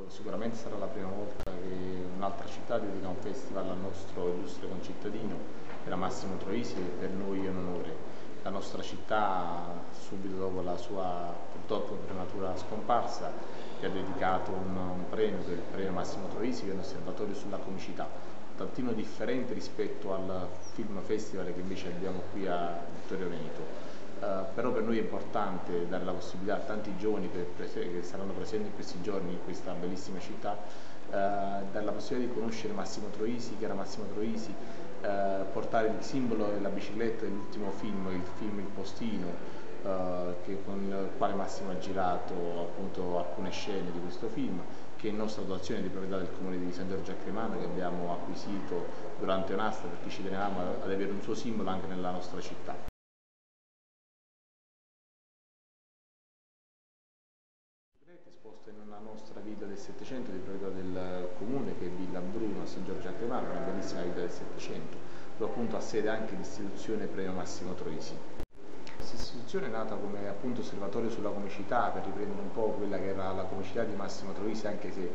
Sicuramente sarà la prima volta che un'altra città dedica un festival al nostro illustre concittadino, che era Massimo Troisi, e per noi è un onore. La nostra città, subito dopo la sua purtroppo prematura scomparsa, gli ha dedicato un premio, che è il premio Massimo Troisi, che è un osservatorio sulla comicità, un tantino differente rispetto al film festival che invece abbiamo qui a Vittorio Veneto. Però per noi è importante dare la possibilità a tanti giovani che saranno presenti in questi giorni in questa bellissima città, dare la possibilità di conoscere Massimo Troisi, chi era Massimo Troisi, portare il simbolo della bicicletta dell'ultimo film, il film Il Postino, con il quale Massimo ha girato appunto alcune scene di questo film, che è nostra dotazione di proprietà del comune di San Giorgio a Cremano, che abbiamo acquisito durante un'asta perché ci tenevamo ad avere un suo simbolo anche nella nostra città. Esposto in una nostra villa del Settecento di proprietà del comune, che è Villa Bruno a San Giorgio a Cremano, una bellissima villa del Settecento, dove appunto ha sede anche l'istituzione Premio Massimo Troisi. Questa istituzione è nata come appunto osservatorio sulla comicità, per riprendere un po' quella che era la comicità di Massimo Troisi, anche se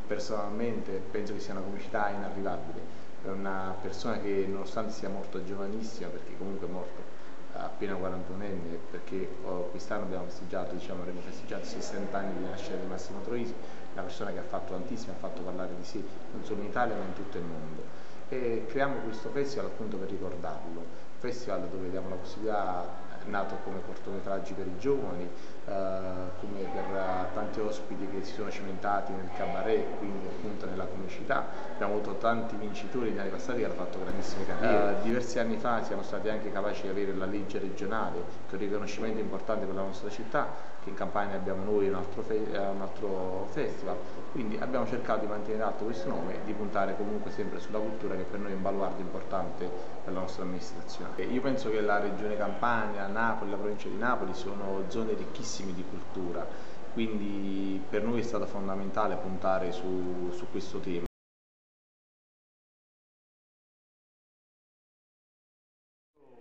personalmente penso che sia una comicità inarrivabile. È una persona che, nonostante sia morto giovanissima, perché comunque è morto appena 41enne, perché quest'anno abbiamo festeggiato, avremo festeggiato 60 anni di nascita di Massimo Troisi, una persona che ha fatto tantissimo, ha fatto parlare di sé non solo in Italia ma in tutto il mondo. E creiamo questo festival appunto per ricordarlo, un festival dove diamo la possibilità, è nato come cortometraggi per i giovani, come per tanti ospiti che si sono cimentati nel cabaret, quindi appunto nella comicità. Abbiamo avuto tanti vincitori negli anni passati che hanno fatto grandissime carriere. Diversi anni fa siamo stati anche capaci di avere la legge regionale, che è un riconoscimento importante per la nostra città, che in Campania abbiamo noi un altro festival, quindi abbiamo cercato di mantenere alto questo nome e di puntare comunque sempre sulla cultura, che per noi è un baluardo importante per la nostra amministrazione. Io penso che la regione Campania, Napoli, la provincia di Napoli sono zone ricchissime di cultura, quindi per noi è stato fondamentale puntare su questo tema.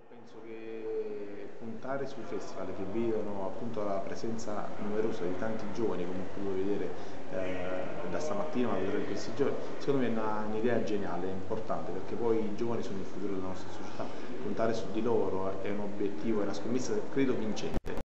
Penso che puntare sui festival che vedono appunto la presenza numerosa di tanti giovani, come ho potuto vedere da stamattina, ma vedrò in questi giorni, secondo me è un'idea geniale, è importante, perché poi i giovani sono il futuro della nostra società. Puntare su di loro è un obiettivo, è una scommessa credo vincente.